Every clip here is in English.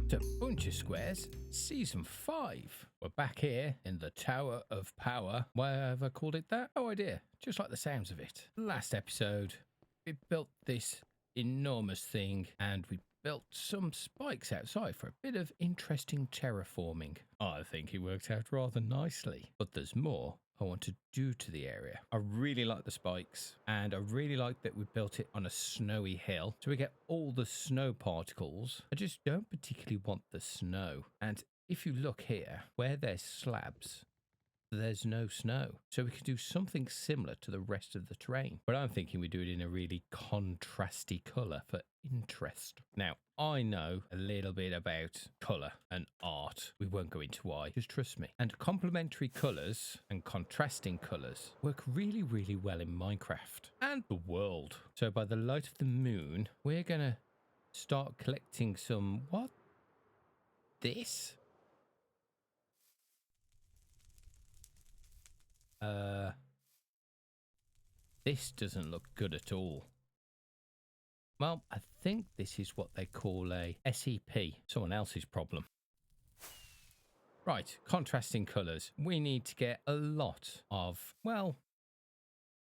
to BunchaSquares Season 5. We're back here in the Tower of Power. Why have I called it that? No idea. Just like the sounds of it. Last episode, we built this enormous thing and we built some spikes outside for a bit of interesting terraforming. I think it worked out rather nicely, but there's more I want to do to the area. I really like the spikes, and I really like that we built it on a snowy hill, so we get all the snow particles. I just don't particularly want the snow. And if you look here, where there's slabs, there's no snow. So we could do something similar to the rest of the terrain. But I'm thinking we do it in a really contrasty colour for interest. Now, I know a little bit about colour and art. We won't go into why, just trust me. And complementary colours and contrasting colours work really, really well in Minecraft and the world. So by the light of the moon, we're going to start collecting some... What? This? This doesn't look good at all. Well, I think this is what they call a SEP, someone else's problem. Right, contrasting colours. We need to get a lot of, well,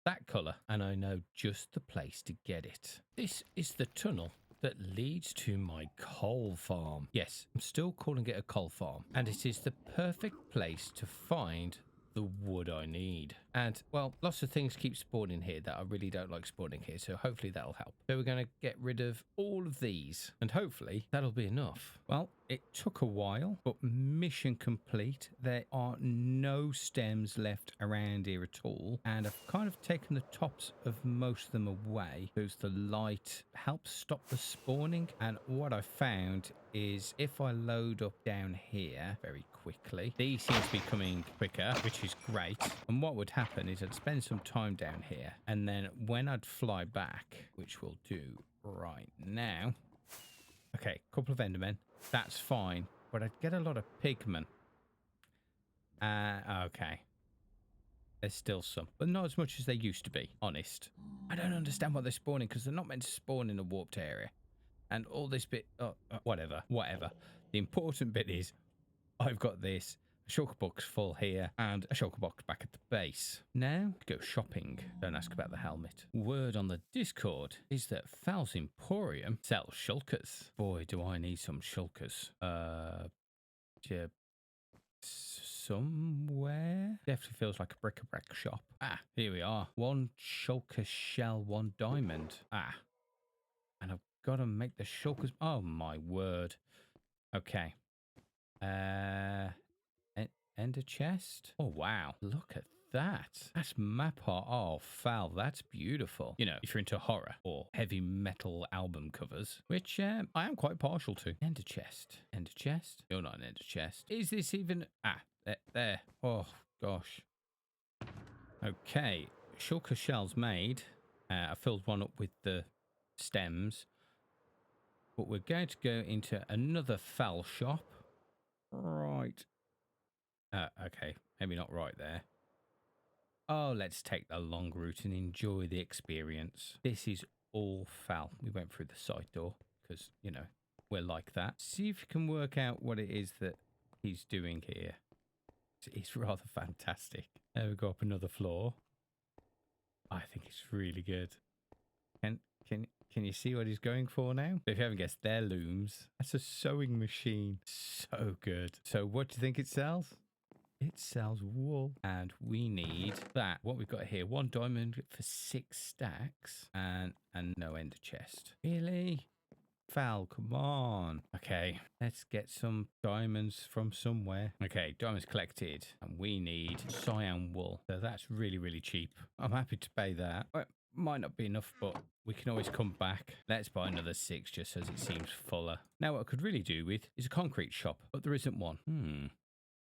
that colour, and I know just the place to get it. This is the tunnel that leads to my coal farm. Yes, I'm still calling it a coal farm, and it is the perfect place to find the wood I need. And well, lots of things keep spawning here that I really don't like spawning here, so hopefully that'll help. So we're going to get rid of all of these and hopefully that'll be enough. Well, it took a while, but mission complete. There are no stems left around here at all, and I've kind of taken the tops of most of them away because the light helps stop the spawning. And what I found is if I load up down here very quickly, these seem to be coming quicker, which is great. And what would happen is I'd spend some time down here, and then when I'd fly back, which we'll do right now. Okay, couple of endermen, that's fine, but I'd get a lot of pigmen. Okay, there's still some, but not as much as they used to be, honest. I don't understand why they're spawning, because they're not meant to spawn in a warped area. And all this bit, whatever. The important bit is I've got this, a shulker box full here, and a shulker box back at the base. Now, go shopping. Don't ask about the helmet. Word on the Discord is that Fal's Emporium sells shulkers. Boy, do I need some shulkers. Somewhere? Definitely feels like a bric-a-brac shop. Ah, here we are. 1 shulker shell, 1 diamond. Ah, and I've got to make the shulkers. Oh my word. Okay. Ender chest. Oh wow, look at that. That's map art. Oh Fal, that's beautiful. You know, if you're into horror or heavy metal album covers, which I am quite partial to. Ender chest. You're not an ender chest. Is this even... Ah, there. Oh gosh. Okay, shulker shells made. I filled one up with the stems, but we're going to go into another Fal shop. Right. Okay, maybe not right there. Oh, let's take the long route and enjoy the experience. This is all Fal. We went through the side door because, you know, we're like that. See if you can work out what it is that he's doing here. It's rather fantastic. There we go, up another floor. I think it's really good. Can you see what he's going for now? If you haven't guessed, they're looms. That's a sewing machine. So good. So what do you think it sells? It sells wool. And we need that. What we've got here, 1 diamond for 6 stacks and no ender chest. Really? Fal, come on. Okay, let's get some diamonds from somewhere. Okay, diamonds collected. And we need cyan wool. So that's really, really cheap. I'm happy to pay that. Well, might not be enough, but we can always come back. Let's buy another 6 just as it seems fuller. Now what I could really do with is a concrete shop, but there isn't one.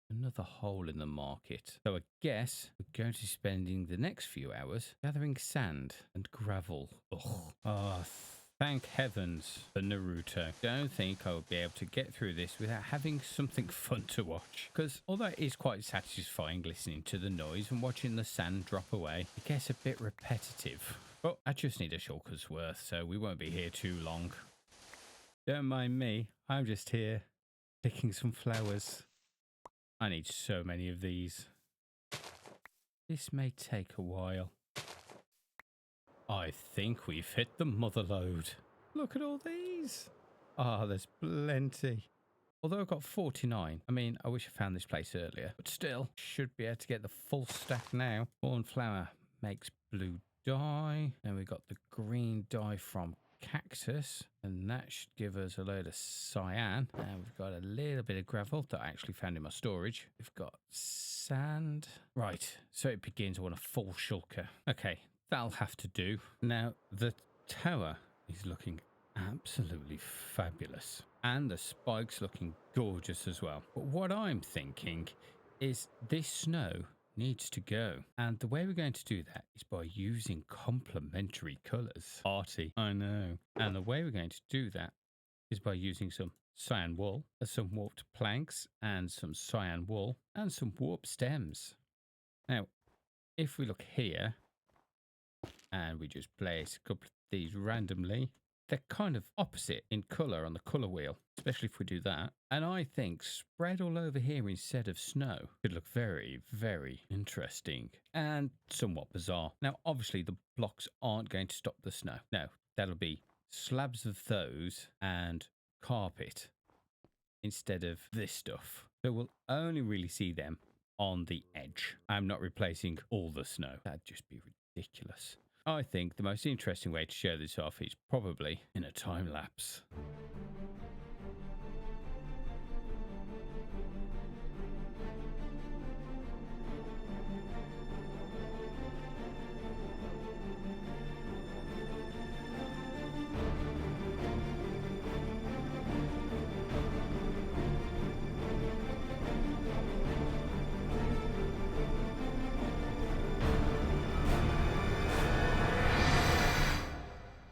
Another hole in the market. So I guess we're going to be spending the next few hours gathering sand and gravel. Ugh. Oh, thank heavens for Naruto. Don't think I will be able to get through this without having something fun to watch. Because although it is quite satisfying listening to the noise and watching the sand drop away, it gets a bit repetitive. But I just need a shulker's worth, so we won't be here too long. Don't mind me, I'm just here picking some flowers. I need so many of these. This may take a while. I think we've hit the mother lode. Look at all these. Ah, there's plenty. Although I've got 49. I mean, I wish I found this place earlier. But still, should be able to get the full stack now. Cornflower makes blue dye. Then we've got the green dye from cactus. And that should give us a load of cyan. And we've got a little bit of gravel that I actually found in my storage. We've got sand. Right, so it begins. I want a full shulker. Okay, that'll have to do. Now, the tower is looking absolutely fabulous. And the spikes looking gorgeous as well. But what I'm thinking is this snow needs to go. And the way we're going to do that is by using complementary colours. Arty, I know. And the way we're going to do that is by using some cyan wool, some warped planks, and some cyan wool, and some warp stems. Now, if we look here, and we just place a couple of these randomly, they're kind of opposite in colour on the colour wheel, especially if we do that. And I think spread all over here instead of snow could look very, very interesting and somewhat bizarre. Now, obviously, the blocks aren't going to stop the snow. No, that'll be slabs of those and carpet instead of this stuff. So we'll only really see them on the edge. I'm not replacing all the snow. That'd just be ridiculous. I think the most interesting way to show this off is probably in a time lapse.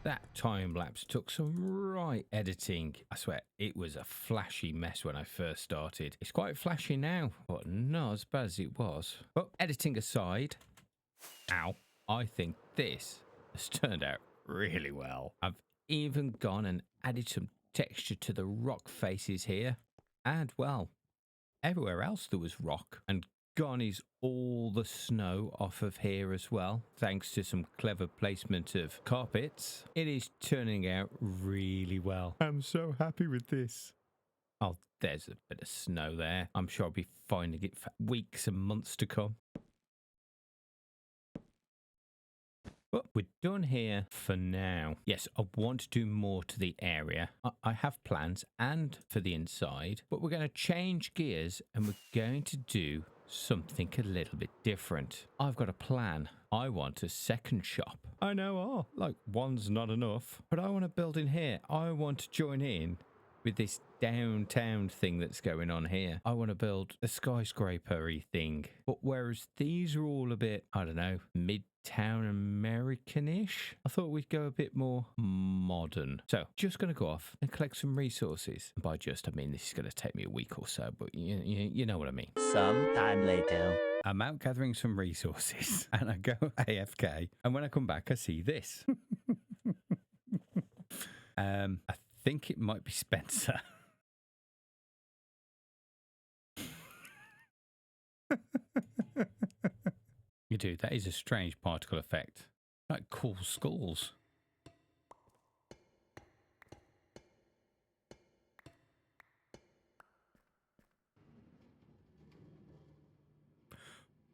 That time lapse took some right editing. I swear it was a flashy mess when I first started. It's quite flashy now, but not as bad as it was. But editing aside, ow, I think this has turned out really well. I've even gone and added some texture to the rock faces here. And well, everywhere else there was rock, and gone is all the snow off of here as well, thanks to some clever placement of carpets. It is turning out really well. I'm so happy with this. Oh, there's a bit of snow there. I'm sure I'll be finding it for weeks and months to come. But we're done here for now. Yes, I want to do more to the area. I have plans and for the inside, but we're going to change gears and we're going to do something a little bit different. I've got a plan. I want a second shop. I know, like one's not enough, but I want to build in here. I want to join in with this downtown thing that's going on here. I want to build a skyscraper-y thing. But whereas these are all a bit, I don't know, Midtown American-ish, I thought we'd go a bit more modern. So just going to go off and collect some resources. And by just, I mean, this is going to take me a week or so, but you know what I mean. Sometime later. I'm out gathering some resources and I go AFK. And when I come back, I see this. I think it might be Spencer. You do, that is a strange particle effect. Like cool skulls.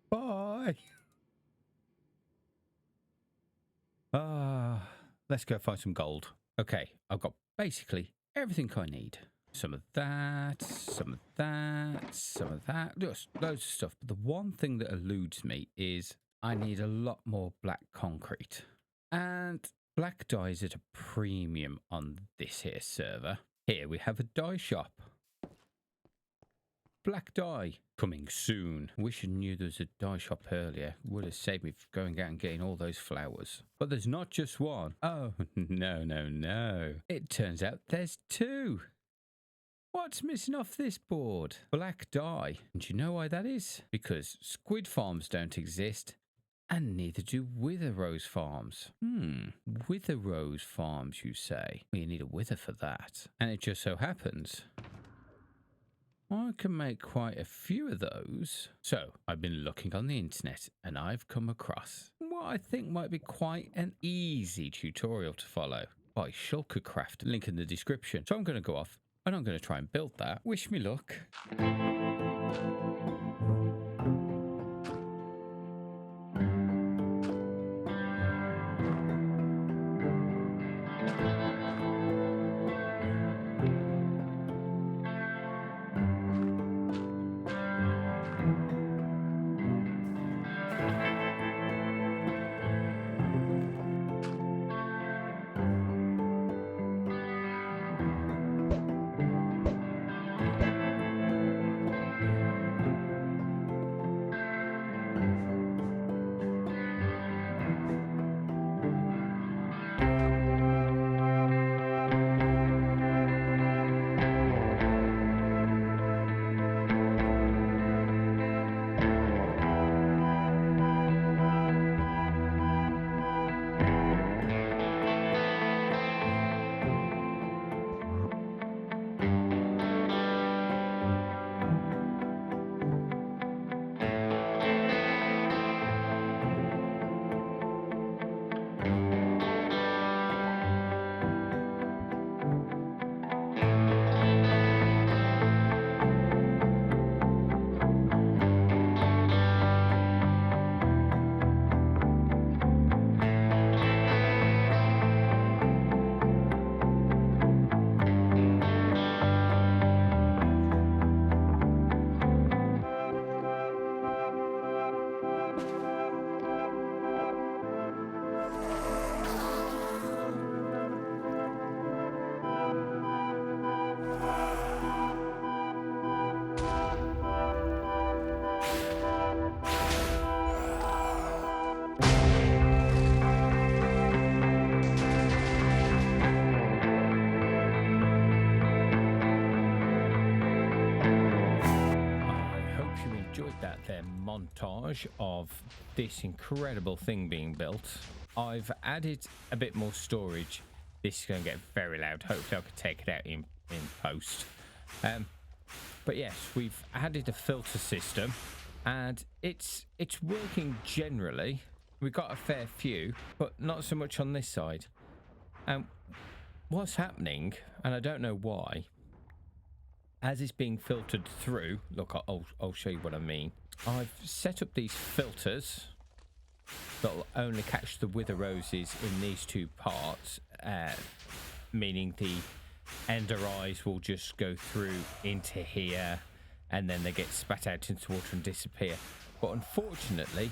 Bye. Let's go find some gold. Okay, I've got basically everything I need. Some of that, some of that, some of that. Just loads of stuff. But the one thing that eludes me is I need a lot more black concrete. And black dye is at a premium on this here server. Here we have a dye shop. Black dye coming soon. Wish I knew there was a dye shop earlier. Would have saved me from going out and getting all those flowers. But there's not just one. Oh, no. It turns out there's two. What's missing off this board? Black dye. And do you know why that is? Because squid farms don't exist. And neither do wither rose farms. Wither rose farms, you say? Well, you need a wither for that. And it just so happens I can make quite a few of those. So I've been looking on the internet and I've come across what I think might be quite an easy tutorial to follow by Shulkercraft, link in the description. So I'm going to go off and I'm going to try and build that. Wish me luck. Montage of this incredible thing being built. I've added a bit more storage. This is going to get very loud. Hopefully I can take it out in post. But yes, we've added a filter system and it's working generally. We've got a fair few, but not so much on this side. What's happening, and I don't know why, as it's being filtered through, look, I'll show you what I mean. I've set up these filters that'll only catch the wither roses in these two parts, meaning the ender eyes will just go through into here and then they get spat out into water and disappear. But unfortunately,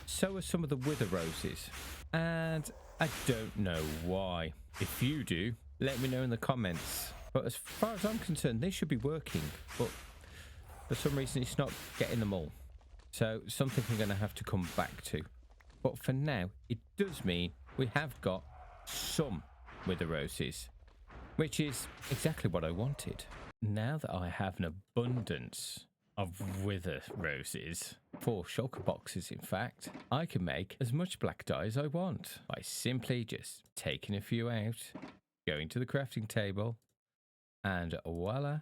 so are some of the wither roses, and I don't know why. If you do, let me know in the comments. But as far as I'm concerned, they should be working, but for some reason it's not getting them all. So something I'm going to have to come back to. But for now, it does mean we have got some wither roses, which is exactly what I wanted. Now that I have an abundance of wither roses, 4 shulker boxes in fact, I can make as much black dye as I want by simply just taking a few out, going to the crafting table, and voila,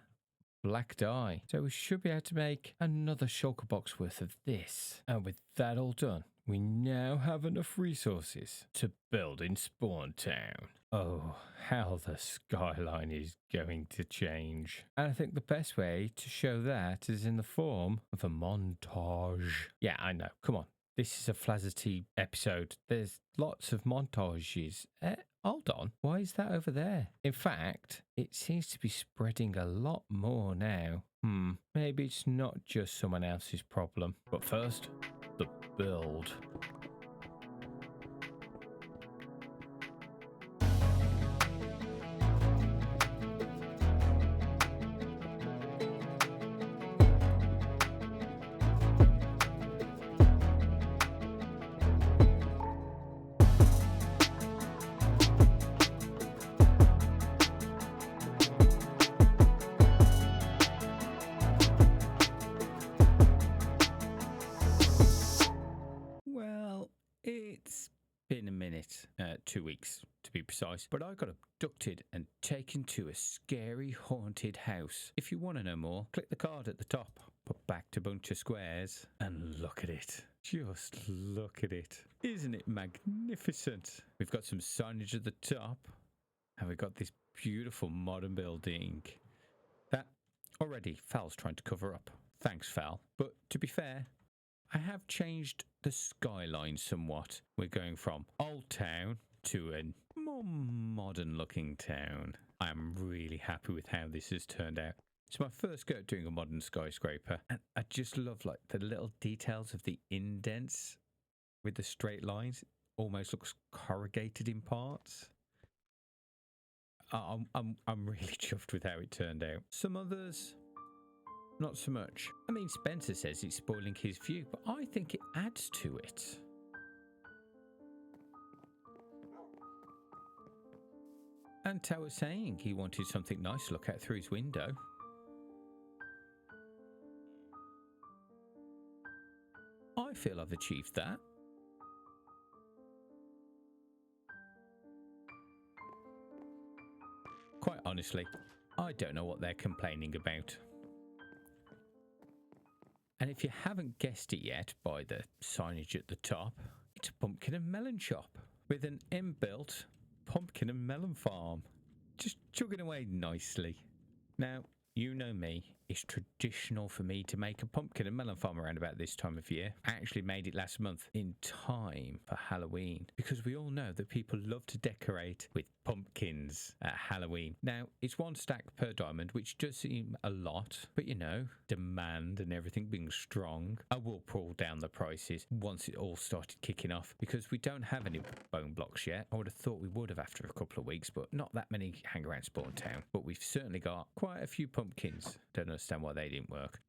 black dye. So we should be able to make another shulker box worth of this. And with that all done, we now have enough resources to build in Spawn Town. Oh, how the skyline is going to change. And I think the best way to show that is in the form of a montage. Yeah, I know. Come on. This is a Flazzerty episode. There's lots of montages. Hold on. Why is that over there? In fact, it seems to be spreading a lot more now. Maybe it's not just someone else's problem. But first, the build. been a minute, 2 weeks to be precise, but I got abducted and taken to a scary haunted house. If you want to know more, click the card at the top. But back to BunchaSquares and look at it. Just look at it. Isn't it magnificent? We've got some signage at the top and we've got this beautiful modern building that already Fal's trying to cover up. Thanks, Fal. But to be fair, I have changed the skyline somewhat. We're going from old town to a more modern looking town. I am really happy with how this has turned out. It's my first go at doing a modern skyscraper, and I just love like the little details of the indents with the straight lines. Almost looks corrugated in parts. I'm really chuffed with how it turned out. Some others, not so much. I mean, Spencer says it's spoiling his view, but I think it adds to it. And Tao was saying he wanted something nice to look at through his window. I feel I've achieved that. Quite honestly, I don't know what they're complaining about. And if you haven't guessed it yet by the signage at the top, it's a pumpkin and melon shop with an inbuilt pumpkin and melon farm. Just chugging away nicely. Now, you know me, it's traditional for me to make a pumpkin and melon farm around about this time of year. I actually made it last month in time for Halloween because we all know that people love to decorate with pumpkins at Halloween. Now, it's 1 stack per diamond, which does seem a lot, but you know, demand and everything being strong, I will pull down the prices once it all started kicking off because we don't have any bone blocks yet. I would have thought we would have after a couple of weeks, but not that many hang around Spawn Town. But we've certainly got quite a few pumpkins. Don't understand why they didn't work.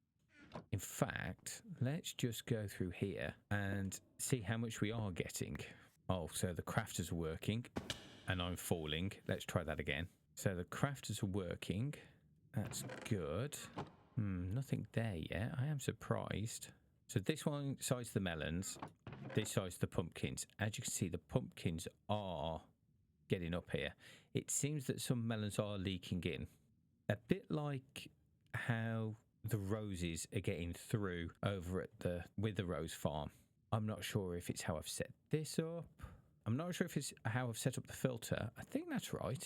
In fact, let's just go through here and see how much we are getting. Oh, so the crafters are working and I'm falling. Let's try that again. So the crafters are working. That's good. Nothing there yet. I am surprised. So this one size the melons, this size the pumpkins. As you can see, the pumpkins are getting up here. It seems that some melons are leaking in. A bit like how the roses are getting through over at the Wither Rose farm. I'm not sure if it's how I've set this up. I'm not sure if it's how I've set up the filter. I think that's right.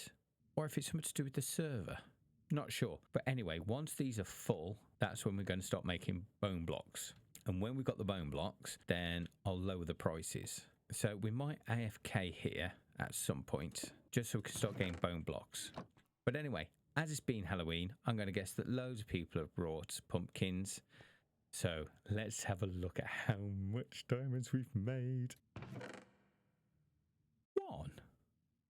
Or if it's something to do with the server. Not sure. But anyway, once these are full, that's when we're going to start making bone blocks. And when we've got the bone blocks, then I'll lower the prices. So we might AFK here at some point, just so we can start getting bone blocks. But anyway, as it's been Halloween, I'm going to guess that loads of people have brought pumpkins. So let's have a look at how much diamonds we've made. 1.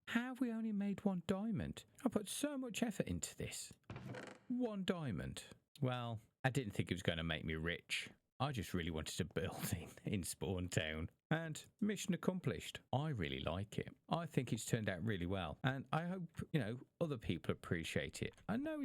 How have we only made 1 diamond? I put so much effort into this. 1 diamond. Well, I didn't think it was going to make me rich. I just really wanted to build in Spawn Town. And mission accomplished. I really like it. I think it's turned out really well. And I hope, you know, other people appreciate it. I know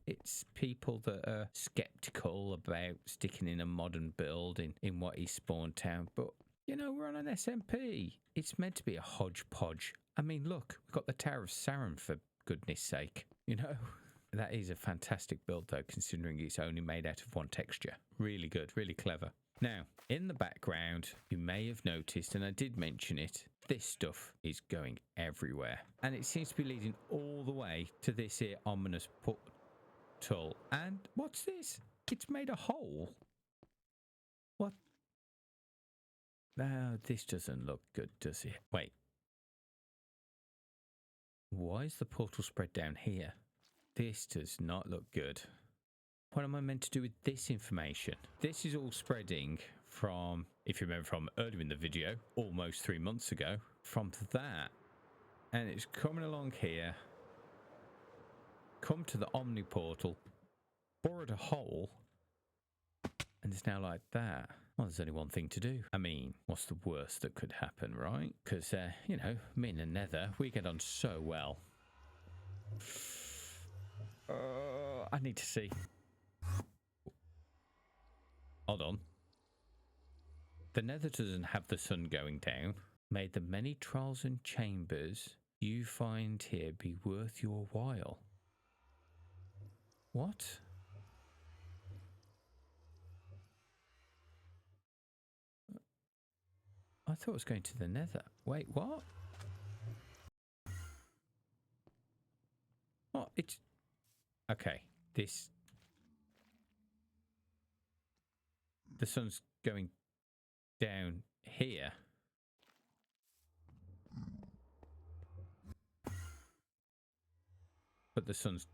it's people that are skeptical about sticking in a modern build in what is Spawn Town. But, you know, we're on an SMP. It's meant to be a hodgepodge. I mean, look, we've got the Tower of Sarum for goodness sake, you know. That is a fantastic build, though, considering it's only made out of 1 texture. Really good, really clever. Now, in the background, you may have noticed, and I did mention it, this stuff is going everywhere. And it seems to be leading all the way to this here ominous portal. And what's this? It's made a hole. What? No, this doesn't look good, does it? Wait. Why is the portal spread down here? This does not look good. What am I meant to do with this information? This is all spreading from, if you remember from earlier in the video, almost 3 months ago, from that. And it's coming along here, come to the Omni portal, bored a hole, and it's now like that. Well, there's only one thing to do. I mean, what's the worst that could happen, right? Because, you know, me and the Nether, we get on so well. I need to see. Hold on. The Nether doesn't have the sun going down. May the many trials and chambers you find here be worth your while. What? I thought it was going to the Nether. Wait, what? What? It's... Okay, this... The sun's going down here. But the sun's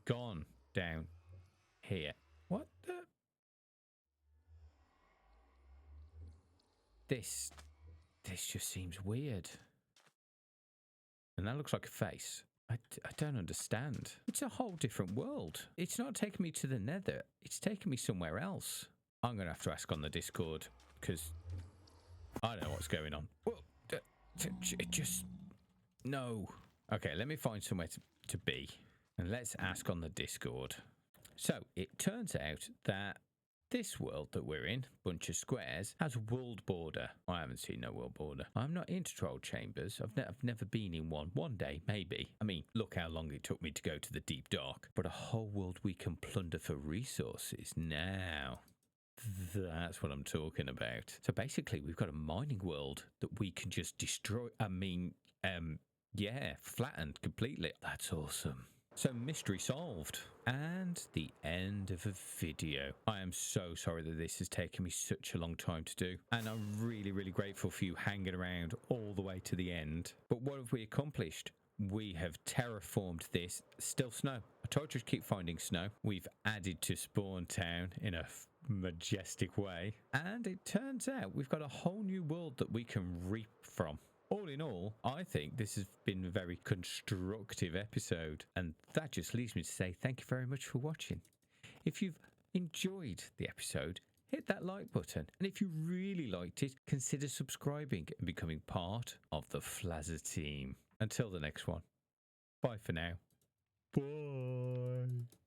gone down here. What the... This just seems weird. And that looks like a face. I don't understand. It's a whole different world. It's not taking me to the Nether. It's taking me somewhere else. I'm going to have to ask on the Discord because I don't know what's going on. Well, it just... No. Okay, let me find somewhere to be. And let's ask on the Discord. So, it turns out that this world that we're in, BunchaSquares, has a world border. I haven't seen no world border. I'm not into troll chambers. I've never been in one. One day, maybe. I mean, look how long it took me to go to the deep dark. But a whole world we can plunder for resources now. That's what I'm talking about. So basically, we've got a mining world that we can just destroy. I mean, yeah, flattened completely. That's awesome. So mystery solved. And the end of a video. I am so sorry that this has taken me such a long time to do. And I'm really, really grateful for you hanging around all the way to the end. But what have we accomplished? We have terraformed this. Still snow. I told you to keep finding snow. We've added to Spawn Town in a majestic way. And it turns out we've got a whole new world that we can reap from. All in all, I think this has been a very constructive episode. And that just leaves me to say thank you very much for watching. If you've enjoyed the episode, hit that like button. And if you really liked it, consider subscribing and becoming part of the Flazzer team. Until the next one, bye for now. Bye.